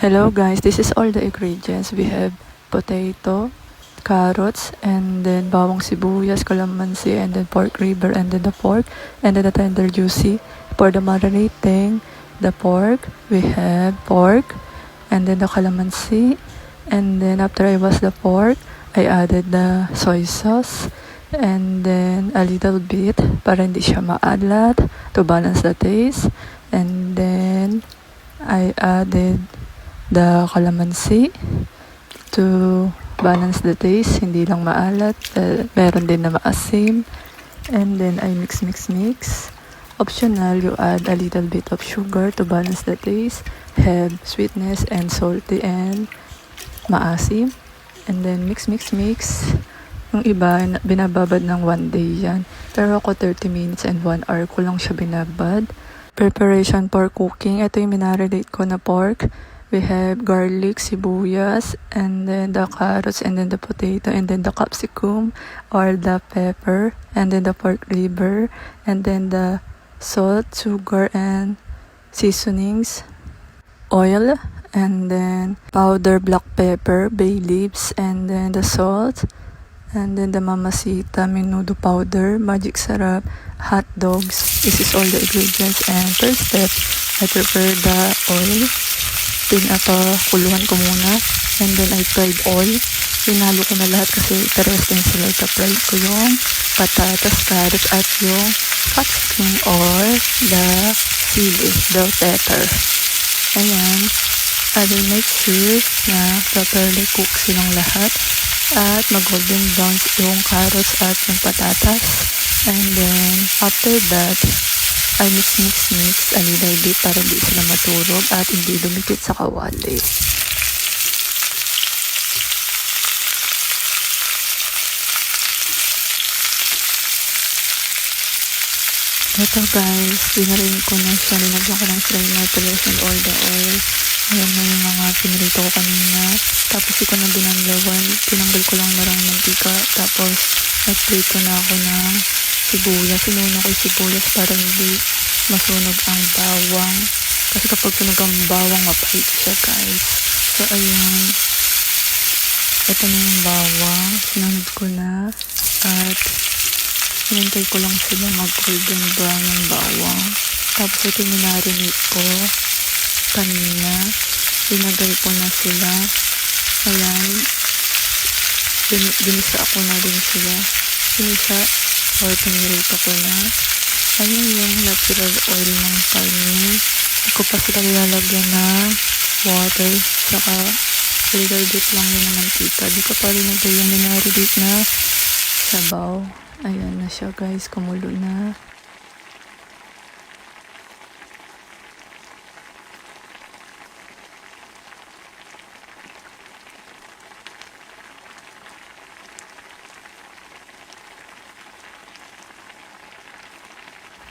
Hello guys, this is all the ingredients. We have potato, carrots, and then bawang sibuyas, calamansi, and then pork ribber, and then the pork, and then the tender juicy. For the marinating the pork, we have pork, and then the calamansi, and then after I wash the pork, I added the soy sauce, and then a little bit para hindi siya maalat to balance the taste, and then I added the calamansi to balance the taste, hindi lang maalat, meron din na maasim. And then I mix. Optional, you add a little bit of sugar to balance the taste, have sweetness and salty and maasim. And then mix. Yung iba, binababad ng 1 day yan. Pero ako 30 minutes and 1 hour ko lang siya binabad. Preparation for cooking. Ito yung minarinate ko na pork. We have garlic, sibuyas, and then the carrots, and then the potato, and then the capsicum or the pepper, and then the pork liver, and then the salt, sugar, and seasonings, oil, and then powder black pepper, bay leaves, and then the salt, and then the Mamacita menudo powder, magic sarap, hot dogs. This is all the ingredients. And first step, I prepare the oil. Pinapakuluan ko muna, and then I fried all. Pinalo ko na lahat kasi parehas din sila. Ika-fry ko yung patatas, carrots, at yung capsicum or the chili, the pepper. Ayan. I will make sure na properly cook silang lahat at mag-golden brown yung carrots at yung patatas. And then after that, I mix a little bit para hindi sila maturog at hindi dumikit sa kawali. Ito guys, dinarin ko na siya. Linagyan ko ng strainer to loosen all the oil. Ayan na yung mga pinirito ko kanina. Tapos ko na binanglawan. Tinanggal ko lang marang mantika. Tapos nag-plate ko na ako ng sibuyas. Sinuna ko yung sibuyas para hindi masunog ang bawang. Kasi kapag sunog ang bawang, mapait siya guys. So ayan. Ito na yung bawang. Sinunod ko na. At hinintay ko lang sila mag-golden brown yung bawang. Tapos ito yung minarinate ko kanina. Binagay ko na sila. Ayan. Binisa ko na din sila. Binisa or pinirito ko na. Ayun yung natural oil ng karne. Hindi ko pa sila nilalagyan ng water. Saka little bit lang yun ng mantika. Di ko pa rin nagay yung minarinate na sabaw. Ayan na siya guys. Kumulo na.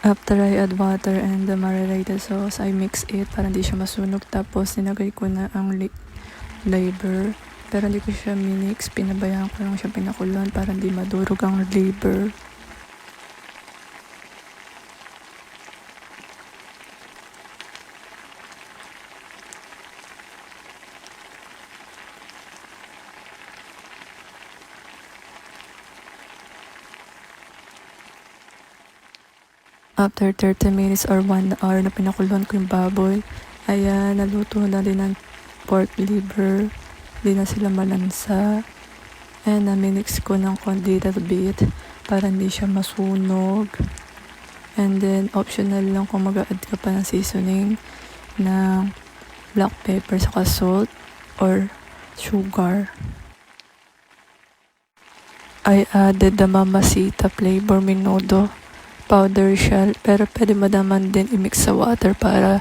After I add water and the marinated sauce, I mix it para hindi siya masunog. Tapos sinagay ko na ang liver. Pero hindi ko siya minix. Pinabayaan ko lang siya pinakuluan para hindi madurog ang liver. After 30 minutes or 1 hour na pinakuluan ko yung baboy, ayan, naluto na din ang pork liver. Hindi na sila malansa. And na-mix ko ng konti little bit para hindi siya masunog. And then, optional lang kung mag-add ka pa ng seasoning ng black pepper saka salt or sugar. I added the Mamacita flavor menudo powder shell, pero pwede mo naman din i-mix sa water para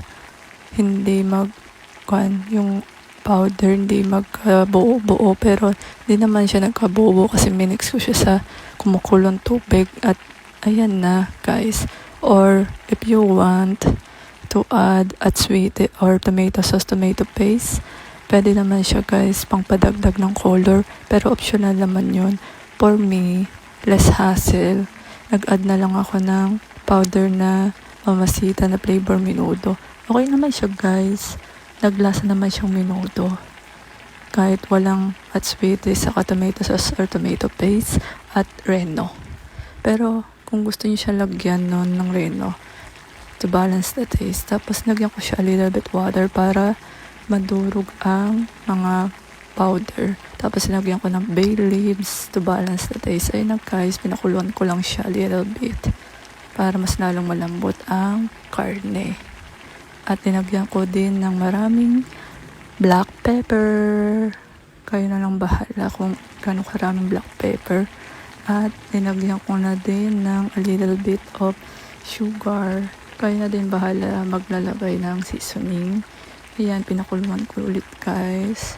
hindi yung powder hindi magkabuo-buo, pero hindi naman siya nagkabuo kasi minix ko siya sa kumukulong tubig. At ayan na guys. Or if you want to add at sweet or tomato sauce, tomato paste, pwede naman siya guys pang padagdag ng color, pero optional naman yun. For me, less hassle, nag-add na lang ako ng powder na Mamacita na flavor menudo. Okay naman siya guys. naglasa naman siyang menudo. Kahit walang at sweet saka tomato sauce or tomato paste at reno. Pero kung gusto niyo siya lagyan nun ng reno to balance the taste. Tapos nagyan ko siya a little bit water para madurog ang mga powder. Tapos sinagyan ko ng bay leaves to balance the taste. Ayun na guys, pinakuluan ko lang siya a little bit para mas lalong malambot ang karne. At tinagyan ko din ng maraming black pepper. Kayo na lang bahala kung gano'ng karaming black pepper. At tinagyan ko na din ng a little bit of sugar. Kayo na din bahala maglalagay ng seasoning. Ayan, pinakuluan ko ulit guys.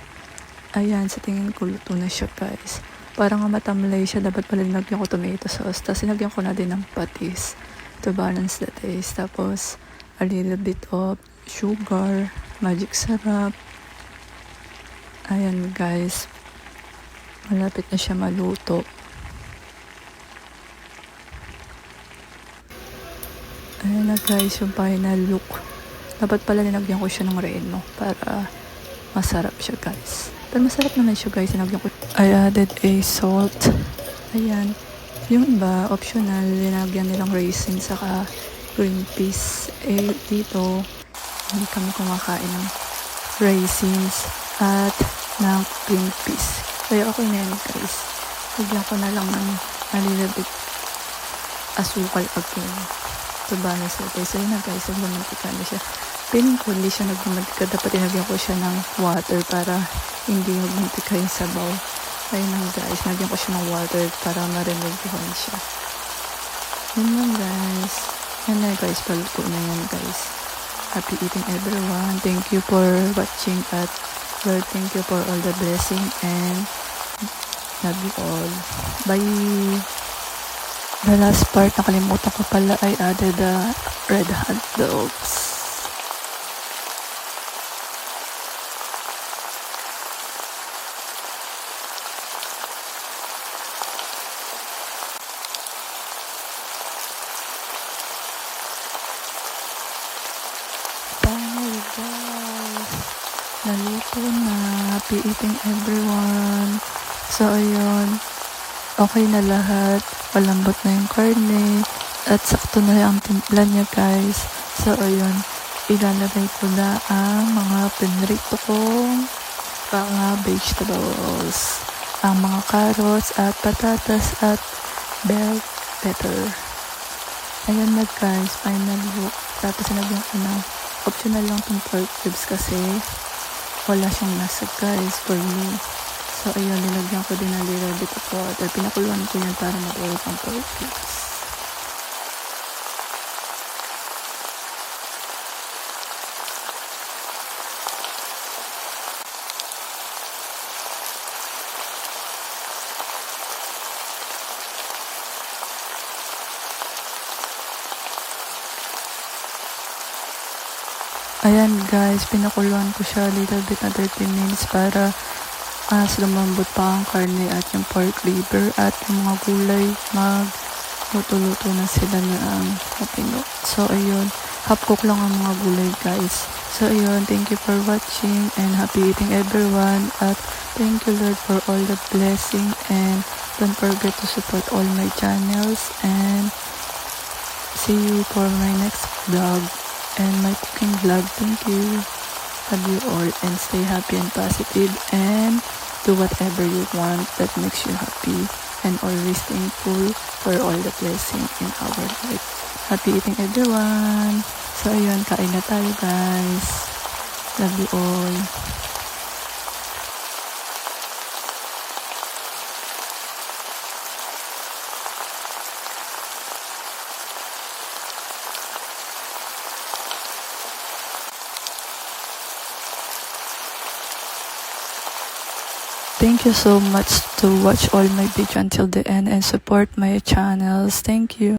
Ayan, sa tingin ko luto na siya guys. Para nga matamlay siya, dapat pala nilagyan ko tomato sauce. Tapos sinagyan ko na din ng patis to balance the taste. Tapos a little bit of sugar, magic sarap. Ayan guys, malapit na siya maluto. Ayan na guys, yung final look. Dapat pala nilagyan ko siya ng reno para masarap siya guys. Pero masarap naman siya guys. I added a salt. Ayan. Yung iba, optional, linagyan nilang raisin saka green peas. Eh, dito, hindi kami kumakain ng raisins at ng green peas. Kaya okay na yan guys. Lagyan ko na lang ng a little bit asukal again to balance the taste. So yun na guys, nagmamantika na siya. Piling ko hindi siya nagmamantika. Dapat inagyan ko siya ng water para hindi magmantika yung sabaw. Ayun lang guys, nagyan ko siya ng water para ma-remove siya. Yun lang guys. Yan na guys, paluto na yan guys. Happy eating everyone. Thank you for watching at Lord, thank you for all the blessing and love you all. Bye! The last part, nakalimutan ko pala, I added the red hot dogs. Finally guys, naluto na. Happy eating everyone. So ayun, okay na lahat. Palambot na yung karne at sakto na ang timpla niya guys. So ayun, ilalagay ko na ang mga pinrito kong mga vegetables, ang mga carrots at patatas at bell pepper. Ayan na guys, final look. Tapos sinagyan ko na optional lang tong pork ribs kasi wala siyang lasa guys for me. So ayun, nilagyan ko din ng little bit of water. Pinakuluan ko yan para mag-oil ang pork ribs. Ayan guys, pinakuluan ko siya little bit na 30 minutes para lumambot pa ang karne at yung pork liver at yung mga gulay luto-luto na sila na ang mapino. So ayun, half cook lang ang mga gulay guys. So ayun, thank you for watching and happy eating everyone at thank you Lord for all the blessing and don't forget to support all my channels and see you for my next vlog and my cooking vlog. Thank you. Love you all and stay happy and positive and do whatever you want that makes you happy and always thankful for all the blessing in our life. Happy eating everyone. So ayun, kain na tayo guys. Love you all. Thank you so much to watch all my video until the end and support my channels. Thank you.